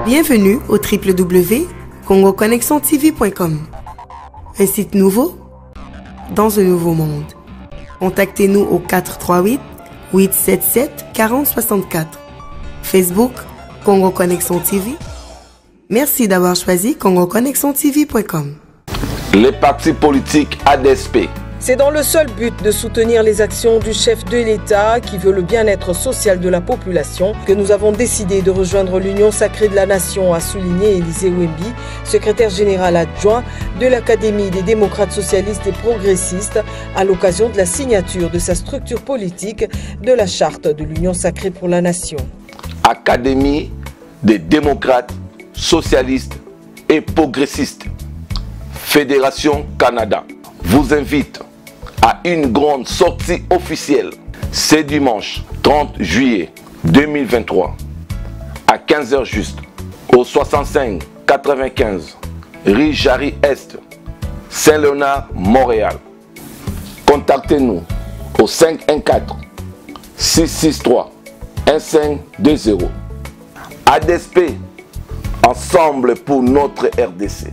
Bienvenue au www.congoconnexiontv.com. Un site nouveau dans un nouveau monde. Contactez-nous au 438-877-4064. Facebook, Congo Connexion TV. Merci d'avoir choisi congoconnexiontv.com. Les partis politiques ADSP. C'est dans le seul but de soutenir les actions du chef de l'État qui veut le bien-être social de la population que nous avons décidé de rejoindre l'Union sacrée de la Nation, a souligné Élisée Wembi, secrétaire général adjoint de l'Académie des démocrates socialistes et progressistes, à l'occasion de la signature de sa structure politique de la charte de l'Union sacrée pour la Nation. Académie des démocrates socialistes et progressistes, Fédération Canada, vous invite à une grande sortie officielle ce dimanche 30 juillet 2023 à 15h juste au 65 95 rue Jarry Est, Saint-Léonard, Montréal. Contactez-nous au 514 663 1520. ADSP, ensemble pour notre RDC.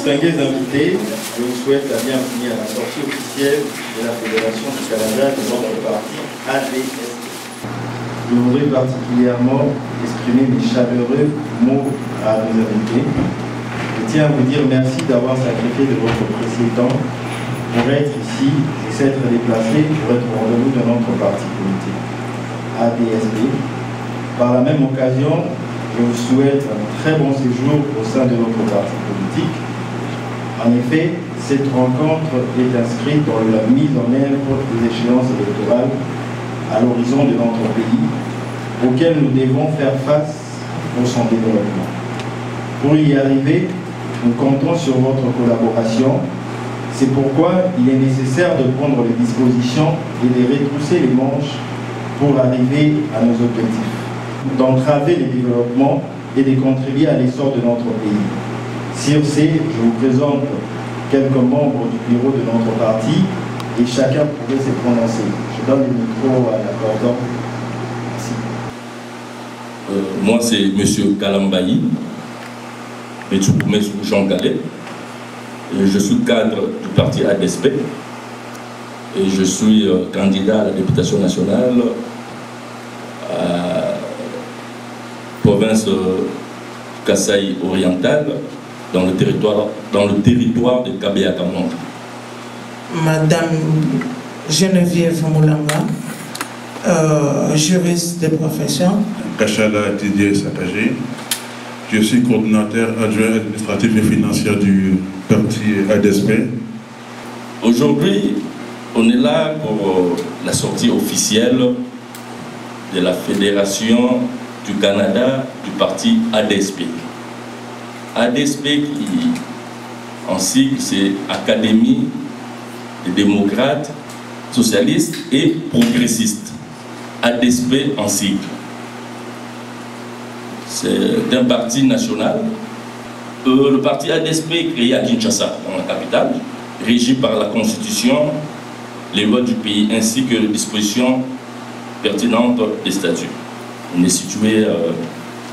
Distingués invités, je vous souhaite la bienvenue à la sortie officielle de la Fédération du Canada de notre parti ADSP. Je voudrais particulièrement exprimer mes chaleureux mots à nos invités. Je tiens à vous dire merci d'avoir sacrifié de votre précieux temps pour être ici et s'être déplacé pour être au rendez-vous de notre parti politique ADSP. Par la même occasion, je vous souhaite un très bon séjour au sein de notre parti politique. En effet, cette rencontre est inscrite dans la mise en œuvre des échéances électorales à l'horizon de notre pays, auxquelles nous devons faire face pour son développement. Pour y arriver, nous comptons sur votre collaboration. C'est pourquoi il est nécessaire de prendre les dispositions et de retrousser les manches pour arriver à nos objectifs, d'entraver les développements et de contribuer à l'essor de notre pays. Sur ce, je vous présente quelques membres du bureau de notre parti et chacun pourrait se prononcer. Je donne le micro à l'accordant. Merci. Moi, c'est M. Kalambayi, M. Jean Gallet. Je suis cadre du parti ADSP et je suis candidat à la députation nationale à province Kasaï orientale, dans le territoire de Kabea-Kamon. Madame Geneviève Moulanga, juriste de profession. Kachala Didier Sakagé, je suis coordinateur adjoint administratif et financier du parti ADSP. Aujourd'hui, on est là pour la sortie officielle de la Fédération du Canada du parti ADSP. ADSP qui, en sigle, c'est Académie des démocrates socialistes et progressistes. ADSP en sigle. C'est un parti national. Le parti ADSP est créé à Kinshasa, dans la capitale, régi par la Constitution, les lois du pays ainsi que les dispositions pertinentes des statuts. On est situé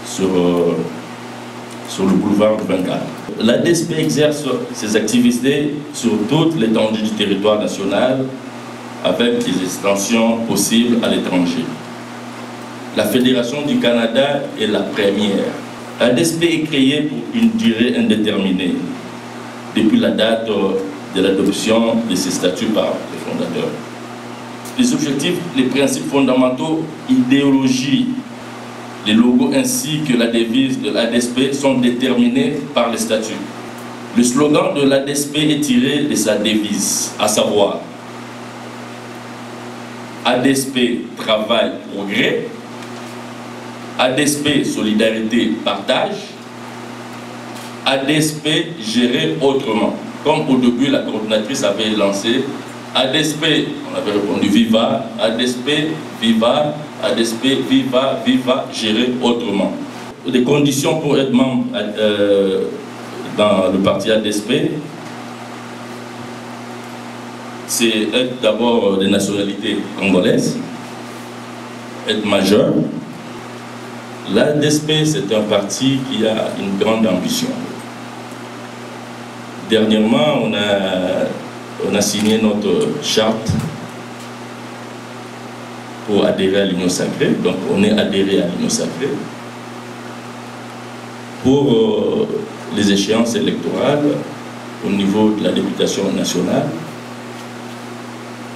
sur le boulevard du 24. L'ADSP exerce ses activités sur toute l'étendue du territoire national avec des extensions possibles à l'étranger. La Fédération du Canada est la première. L'ADSP est créée pour une durée indéterminée depuis la date de l'adoption de ces statuts par les fondateurs. Les objectifs, les principes fondamentaux, idéologie, les logos ainsi que la devise de l'ADSP sont déterminés par les statuts. Le slogan de l'ADSP est tiré de sa devise, à savoir ADSP, travail, progrès, ADSP, solidarité, partage, ADSP, gérer autrement. Comme au début, la coordinatrice avait lancé ADSP, on avait répondu Viva, ADSP, Viva, ADSP, Viva, Viva, gérer autrement. Les conditions pour être membre dans le parti ADSP, c'est être d'abord de nationalité congolaise, être majeur. L'ADSP, c'est un parti qui a une grande ambition. Dernièrement, on a signé notre charte pour adhérer à l'Union sacrée. Donc, on est adhéré à l'Union sacrée pour les échéances électorales au niveau de la députation nationale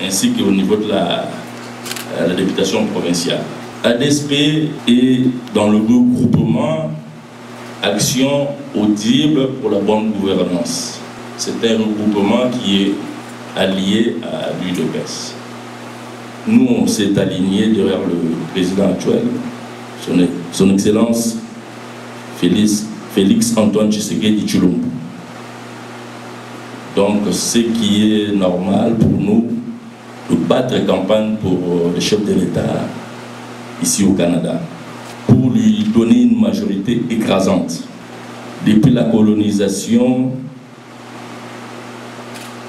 ainsi qu'au niveau de la députation provinciale. ADSP est dans le regroupement Action audible pour la bonne gouvernance. C'est un regroupement qui est allié à l'UDPS. Nous, on s'est alignés derrière le président actuel, son Excellence Félix Antoine Tshisekedi Tshilombo. Donc, ce qui est normal pour nous, de battre campagne pour le chef de l'État ici au Canada, pour lui donner une majorité écrasante. Depuis la colonisation,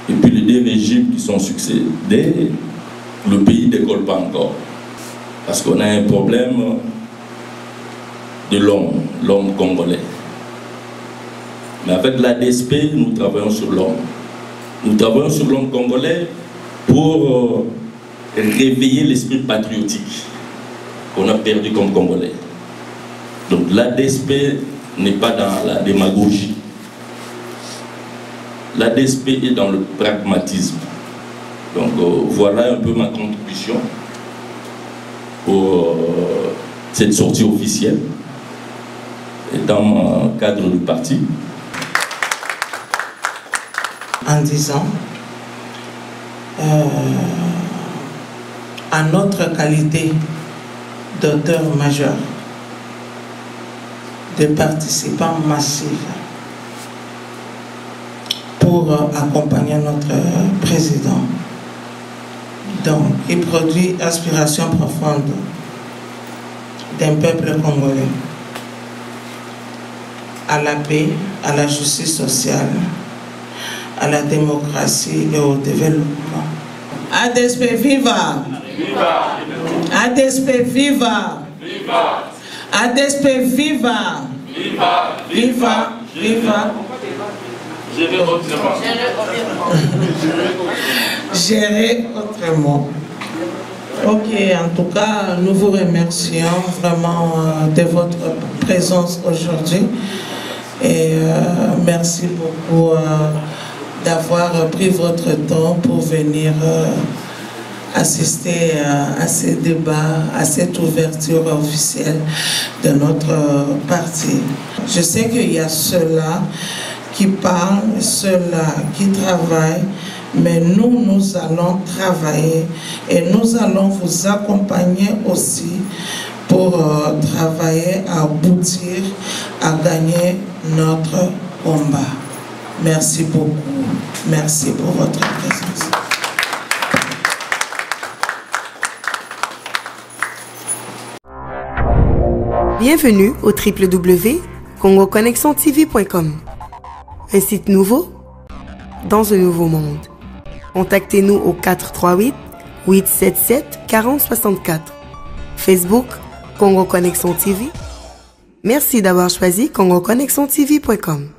et puis les deux régimes qui sont succédés, le pays ne décolle pas encore. Parce qu'on a un problème de l'homme congolais. Mais avec l'ADSP, nous travaillons sur l'homme. Nous travaillons sur l'homme congolais pour réveiller l'esprit patriotique qu'on a perdu comme Congolais. Donc l'ADSP n'est pas dans la démagogie. L'ADSP est dans le pragmatisme. Donc voilà un peu ma contribution pour cette sortie officielle dans le cadre du parti. En disant, à notre qualité d'auteur majeur, de participants massifs pour accompagner notre président. Donc, il produit aspiration profonde d'un peuple congolais à la paix, à la justice sociale, à la démocratie et au développement. ADSP viva! Viva! ADSP viva! Viva! ADSP viva! Viva! Viva! Viva! Gérer autrement. Gérer autrement. Ok, en tout cas, nous vous remercions vraiment de votre présence aujourd'hui. Et merci beaucoup d'avoir pris votre temps pour venir assister à ces débats, à cette ouverture officielle de notre parti. Je sais qu'il y a ceux-là qui parlent, ceux-là qui travaillent, mais nous allons travailler et nous allons vous accompagner aussi pour travailler à aboutir, à gagner notre combat. Merci beaucoup. Merci pour votre présence. Bienvenue au www.congoconnexiontv.com. Un site nouveau dans un nouveau monde. Contactez-nous au 438-877-4064. Facebook, Congo Connexion TV. Merci d'avoir choisi CongoConnexionTV.com.